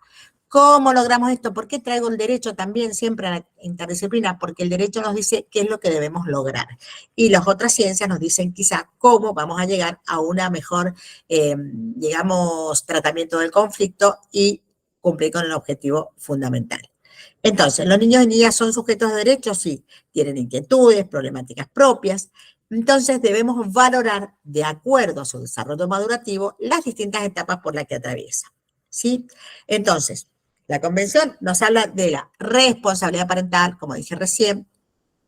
¿Cómo logramos esto? ¿Por qué traigo el derecho también siempre a la interdisciplina? Porque el derecho nos dice qué es lo que debemos lograr. Y las otras ciencias nos dicen quizá cómo vamos a llegar a una mejor, digamos, tratamiento del conflicto y cumplir con el objetivo fundamental. Entonces, ¿los niños y niñas son sujetos de derechos? Sí, tienen inquietudes, problemáticas propias. Entonces, debemos valorar, de acuerdo a su desarrollo madurativo, las distintas etapas por las que atraviesa. ¿Sí? Entonces, la Convención nos habla de la responsabilidad parental, como dije recién,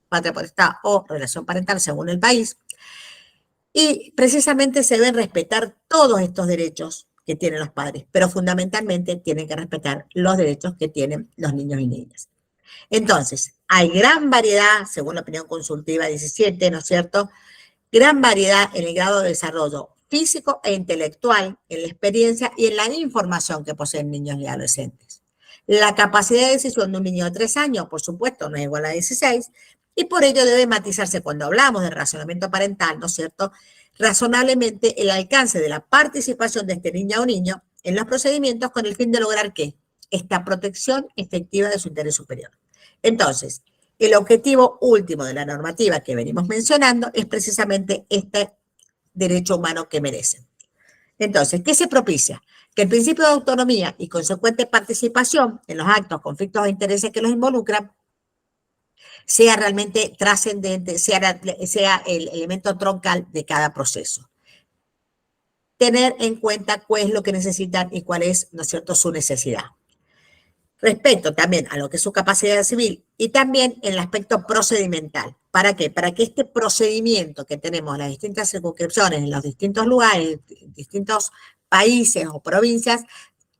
patria potestad o relación parental según el país, y precisamente se deben respetar todos estos derechos que tienen los padres, pero fundamentalmente tienen que respetar los derechos que tienen los niños y niñas. Entonces, hay gran variedad, según la opinión consultiva 17, ¿no es cierto? Gran variedad en el grado de desarrollo físico e intelectual, en la experiencia y en la información que poseen niños y adolescentes. La capacidad de decisión de un niño de 3 años, por supuesto, no es igual a 16, y por ello debe matizarse cuando hablamos de razonamiento parental, ¿no es cierto? Razonablemente el alcance de la participación de este niño o niño en los procedimientos con el fin de lograr ¿qué? Esta protección efectiva de su interés superior. Entonces, el objetivo último de la normativa que venimos mencionando es precisamente este derecho humano que merecen. Entonces, ¿qué se propicia? Que el principio de autonomía y consecuente participación en los actos, conflictos o intereses que los involucran sea realmente trascendente, sea el elemento troncal de cada proceso. Tener en cuenta cuál es lo que necesitan y cuál es, ¿no es cierto?, su necesidad. Respecto también a lo que es su capacidad civil y también en el aspecto procedimental. ¿Para qué? Para que este procedimiento que tenemos en las distintas circunscripciones, en los distintos lugares, distintos países o provincias,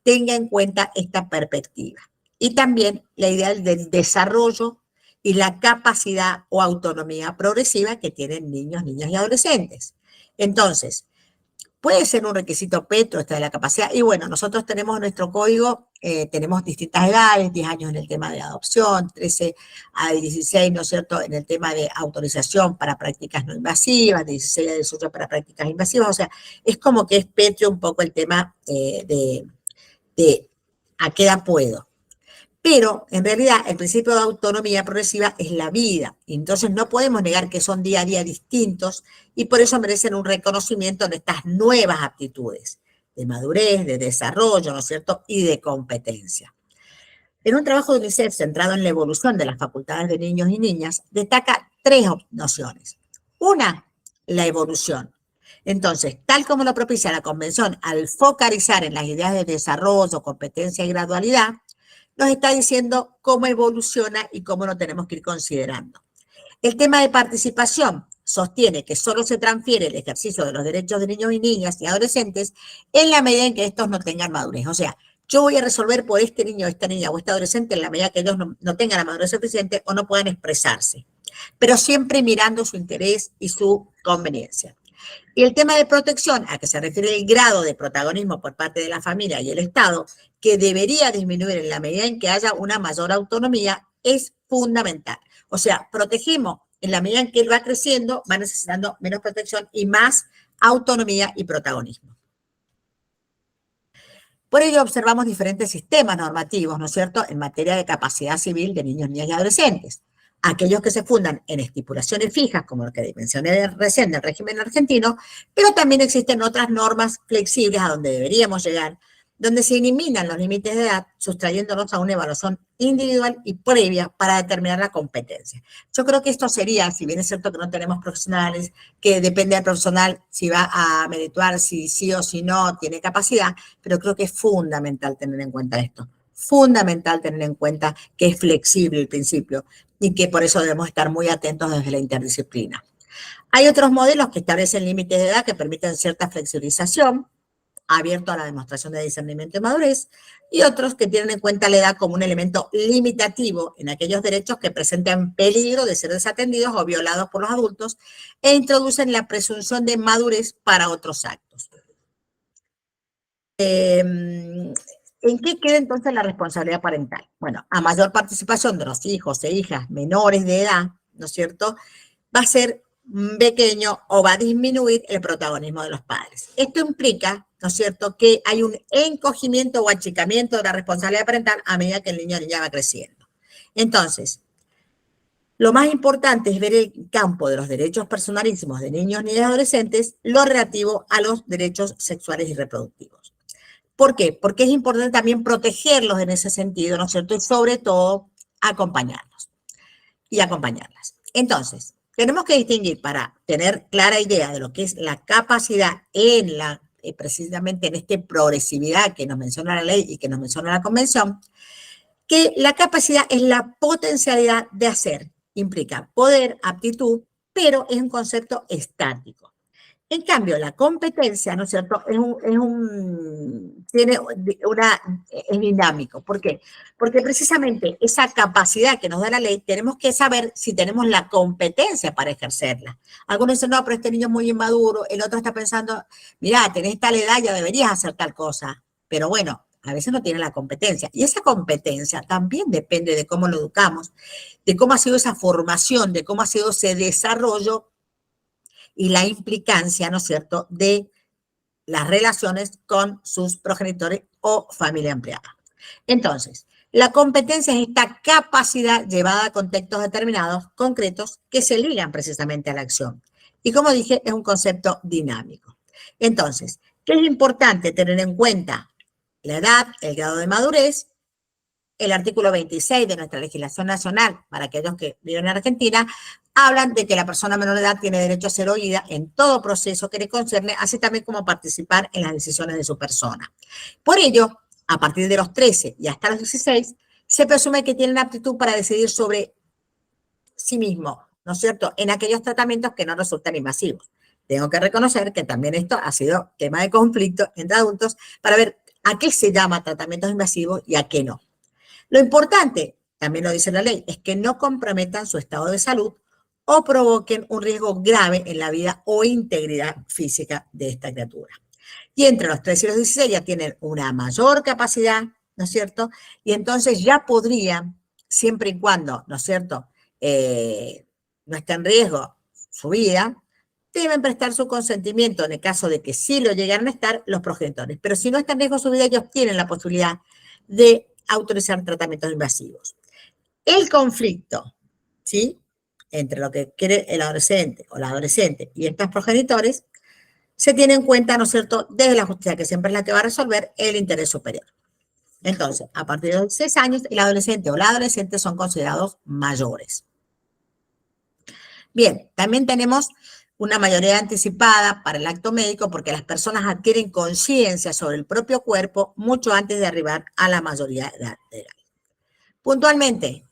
tenga en cuenta esta perspectiva. Y también la idea del desarrollo y la capacidad o autonomía progresiva que tienen niños, niñas y adolescentes. Entonces, puede ser un requisito petro esta de la capacidad. Y bueno, nosotros tenemos en nuestro código, tenemos distintas edades, 10 años en el tema de adopción, 13 a 16, ¿no es cierto?, en el tema de autorización para prácticas no invasivas, de 16 a 18 para prácticas invasivas. O sea, es como que es petro un poco el tema de a qué edad puedo. Pero en realidad el principio de autonomía progresiva es la vida. Y entonces no podemos negar que son día a día distintos y por eso merecen un reconocimiento de estas nuevas aptitudes de madurez, de desarrollo, ¿no es cierto? Y de competencia. En un trabajo de UNICEF centrado en la evolución de las facultades de niños y niñas, destaca tres nociones. Una, la evolución. Entonces, tal como lo propicia la Convención al focalizar en las ideas de desarrollo, competencia y gradualidad, nos está diciendo cómo evoluciona y cómo lo tenemos que ir considerando. El tema de participación sostiene que solo se transfiere el ejercicio de los derechos de niños y niñas y adolescentes en la medida en que estos no tengan madurez. O sea, yo voy a resolver por este niño, esta niña o este adolescente en la medida que ellos no tengan la madurez suficiente o no puedan expresarse, pero siempre mirando su interés y su conveniencia. Y el tema de protección, a que se refiere el grado de protagonismo por parte de la familia y el Estado, que debería disminuir en la medida en que haya una mayor autonomía, es fundamental. O sea, protegemos en la medida en que él va creciendo, va necesitando menos protección y más autonomía y protagonismo. Por ello observamos diferentes sistemas normativos, ¿no es cierto?, en materia de capacidad civil de niños, niñas y adolescentes. Aquellos que se fundan en estipulaciones fijas, como lo que mencioné recién del régimen argentino, pero también existen otras normas flexibles a donde deberíamos llegar, donde se eliminan los límites de edad, sustrayéndonos a una evaluación individual y previa para determinar la competencia. Yo creo que esto sería, si bien es cierto que no tenemos profesionales, que depende del profesional si va a merituar, si sí o si no tiene capacidad, pero creo que es fundamental tener en cuenta esto. Fundamental tener en cuenta que es flexible el principio y que por eso debemos estar muy atentos desde la interdisciplina. Hay otros modelos que establecen límites de edad que permiten cierta flexibilización, abierto a la demostración de discernimiento y madurez, y otros que tienen en cuenta la edad como un elemento limitativo en aquellos derechos que presentan peligro de ser desatendidos o violados por los adultos e introducen la presunción de madurez para otros actos. ¿En qué queda entonces la responsabilidad parental? Bueno, a mayor participación de los hijos e hijas menores de edad, ¿no es cierto?, va a ser pequeño o va a disminuir el protagonismo de los padres. Esto implica, ¿no es cierto?, que hay un encogimiento o achicamiento de la responsabilidad parental a medida que el niño o niña va creciendo. Entonces, lo más importante es ver el campo de los derechos personalísimos de niños, niñas y adolescentes, lo relativo a los derechos sexuales y reproductivos. ¿Por qué? Porque es importante también protegerlos en ese sentido, ¿no es cierto? Y sobre todo, acompañarlos y acompañarlas. Entonces, tenemos que distinguir para tener clara idea de lo que es la capacidad en precisamente en esta progresividad que nos menciona la ley y que nos menciona la convención, que la capacidad es la potencialidad de hacer, implica poder, aptitud, pero es un concepto estático. En cambio, la competencia, ¿no es cierto?, es dinámico. ¿Por qué? Porque precisamente esa capacidad que nos da la ley, tenemos que saber si tenemos la competencia para ejercerla. Algunos dicen, no, pero este niño es muy inmaduro, el otro está pensando, mira, tenés tal edad, ya deberías hacer tal cosa. Pero bueno, a veces no tiene la competencia. Y esa competencia también depende de cómo lo educamos, de cómo ha sido esa formación, de cómo ha sido ese desarrollo y la implicancia, ¿no es cierto?, de las relaciones con sus progenitores o familia ampliada. Entonces, la competencia es esta capacidad llevada a contextos determinados, concretos, que se ligan precisamente a la acción. Y como dije, es un concepto dinámico. Entonces, ¿qué es importante tener en cuenta? La edad, el grado de madurez. El artículo 26 de nuestra legislación nacional, para aquellos que viven en Argentina, hablan de que la persona menor de edad tiene derecho a ser oída en todo proceso que le concierne, así también como participar en las decisiones de su persona. Por ello, a partir de los 13 y hasta los 16, se presume que tienen aptitud para decidir sobre sí mismo, ¿no es cierto?, en aquellos tratamientos que no resultan invasivos. Tengo que reconocer que también esto ha sido tema de conflicto entre adultos para ver a qué se llama tratamientos invasivos y a qué no. Lo importante, también lo dice la ley, es que no comprometan su estado de salud o provoquen un riesgo grave en la vida o integridad física de esta criatura. Y entre los 13 y los 16 ya tienen una mayor capacidad, ¿no es cierto? Y entonces ya podrían, siempre y cuando, ¿no es cierto?, no esté en riesgo su vida, deben prestar su consentimiento en el caso de que sí lo llegaran a estar los progenitores. Pero si no está en riesgo su vida, ellos tienen la posibilidad de autorizar tratamientos invasivos. El conflicto, ¿sí?, entre lo que quiere el adolescente o la adolescente y estos progenitores, se tiene en cuenta, ¿no es cierto?, desde la justicia, que siempre es la que va a resolver el interés superior. Entonces, a partir de los 6 años, el adolescente o la adolescente son considerados mayores. Bien, también tenemos una mayoría anticipada para el acto médico porque las personas adquieren conciencia sobre el propio cuerpo mucho antes de arribar a la mayoría de edad. Puntualmente,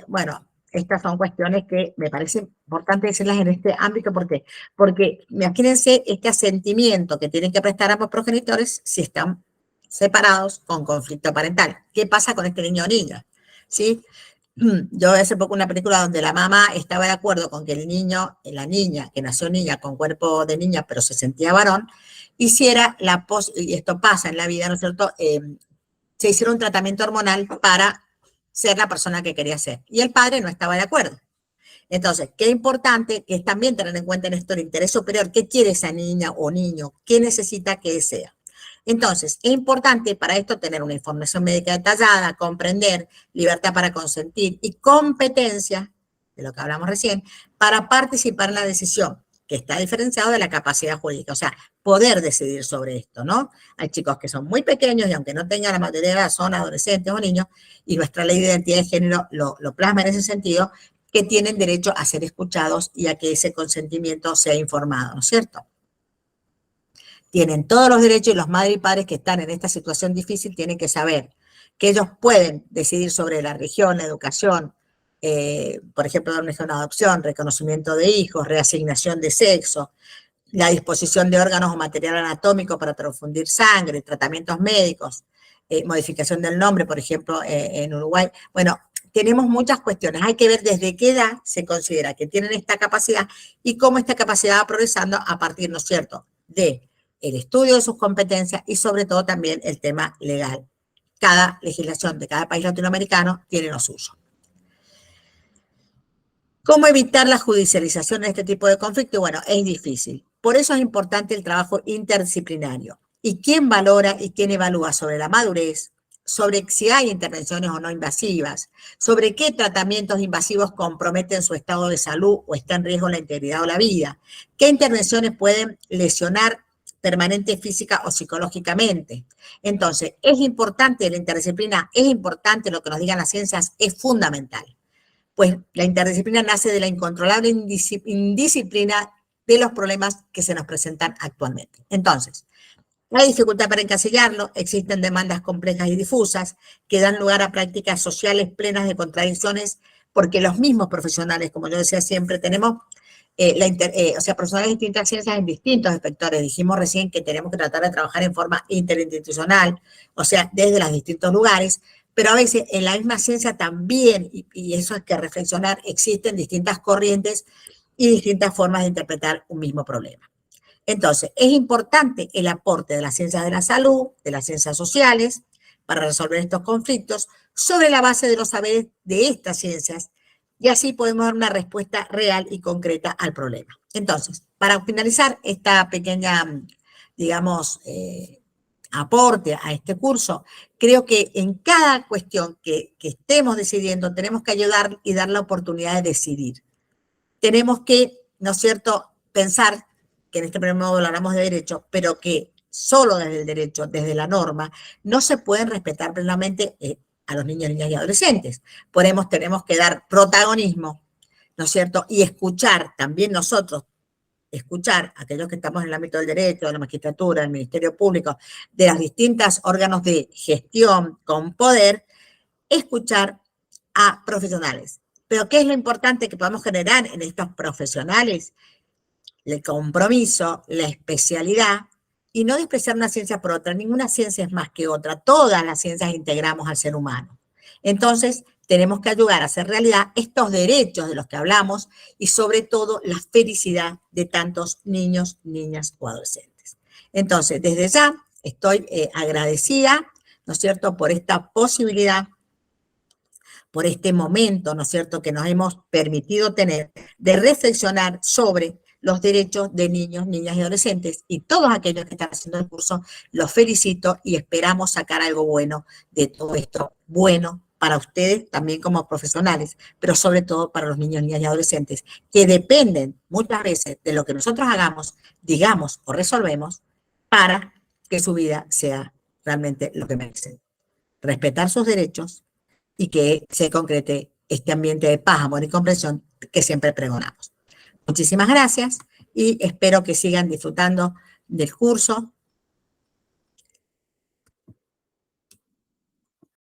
bueno, estas son cuestiones que me parece importante decirlas en este ámbito. ¿Por qué? Porque imagínense este asentimiento que tienen que prestar ambos progenitores si están separados con conflicto parental. ¿Qué pasa con este niño o niña? ¿Sí? Yo hace poco una película donde la mamá estaba de acuerdo con que el niño, la niña, que nació niña con cuerpo de niña pero se sentía varón, hiciera y esto pasa en la vida, ¿no es cierto?, se hiciera un tratamiento hormonal para ser la persona que quería ser. Y el padre no estaba de acuerdo. Entonces, qué importante que es también tener en cuenta en esto el interés superior. ¿Qué quiere esa niña o niño? ¿Qué necesita que sea? Entonces, es importante para esto tener una información médica detallada, comprender, libertad para consentir y competencia, de lo que hablamos recién, para participar en la decisión, que está diferenciado de la capacidad jurídica, o sea, poder decidir sobre esto, ¿no? Hay chicos que son muy pequeños y aunque no tengan la mayoría de edad, son adolescentes o niños, y nuestra ley de identidad de género lo plasma en ese sentido, que tienen derecho a ser escuchados y a que ese consentimiento sea informado, ¿no es cierto? Tienen todos los derechos y los madres y padres que están en esta situación difícil tienen que saber que ellos pueden decidir sobre la religión, la educación, por ejemplo, dar una adopción, reconocimiento de hijos, reasignación de sexo, la disposición de órganos o material anatómico para transfundir sangre, tratamientos médicos, modificación del nombre, por ejemplo, en Uruguay. Bueno, tenemos muchas cuestiones. Hay que ver desde qué edad se considera que tienen esta capacidad y cómo esta capacidad va progresando a partir, ¿no es cierto?, de el estudio de sus competencias y sobre todo también el tema legal. Cada legislación de cada país latinoamericano tiene lo suyo. ¿Cómo evitar la judicialización de este tipo de conflicto? Bueno, es difícil. Por eso es importante el trabajo interdisciplinario. ¿Y quién valora y quién evalúa sobre la madurez, sobre si hay intervenciones o no invasivas, sobre qué tratamientos invasivos comprometen su estado de salud o está en riesgo la integridad o la vida? ¿Qué intervenciones pueden lesionar permanente física o psicológicamente? Entonces, es importante la interdisciplina, es importante lo que nos digan las ciencias, es fundamental. Pues la interdisciplina nace de la incontrolable indisciplina de los problemas que se nos presentan actualmente. Entonces, hay dificultad para encasillarlo, existen demandas complejas y difusas que dan lugar a prácticas sociales plenas de contradicciones, porque los mismos profesionales, como yo decía siempre, tenemos profesionales de distintas ciencias en distintos sectores. Dijimos recién que tenemos que tratar de trabajar en forma interinstitucional, o sea, desde los distintos lugares, pero a veces en la misma ciencia también, y eso hay que reflexionar, existen distintas corrientes y distintas formas de interpretar un mismo problema. Entonces, es importante el aporte de las ciencias de la salud, de las ciencias sociales, para resolver estos conflictos sobre la base de los saberes de estas ciencias, y así podemos dar una respuesta real y concreta al problema. Entonces, para finalizar esta pequeña, digamos, aporte a este curso, creo que en cada cuestión que estemos decidiendo tenemos que ayudar y dar la oportunidad de decidir. Tenemos que, ¿no es cierto?, pensar que en este primer módulo hablamos de derecho, pero que solo desde el derecho, desde la norma, no se pueden respetar plenamente a los niños, niñas y adolescentes. Tenemos que dar protagonismo, ¿no es cierto?, y escuchar también nosotros, escuchar a aquellos que estamos en el ámbito del derecho, de la magistratura, del Ministerio Público, de los distintos órganos de gestión con poder, escuchar a profesionales. Pero ¿qué es lo importante que podamos generar en estos profesionales? El compromiso, la especialidad, y no despreciar una ciencia por otra. Ninguna ciencia es más que otra. Todas las ciencias integramos al ser humano. Entonces, tenemos que ayudar a hacer realidad estos derechos de los que hablamos y sobre todo la felicidad de tantos niños, niñas o adolescentes. Entonces, desde ya estoy agradecida, ¿no es cierto?, por esta posibilidad, por este momento, ¿no es cierto?, que nos hemos permitido tener de reflexionar sobre los derechos de niños, niñas y adolescentes. Y todos aquellos que están haciendo el curso, los felicito y esperamos sacar algo bueno de todo esto, bueno para ustedes también como profesionales, pero sobre todo para los niños, niñas y adolescentes, que dependen muchas veces de lo que nosotros hagamos, digamos o resolvemos para que su vida sea realmente lo que merecen. Respetar sus derechos y que se concrete este ambiente de paz, amor y comprensión que siempre pregonamos. Muchísimas gracias y espero que sigan disfrutando del curso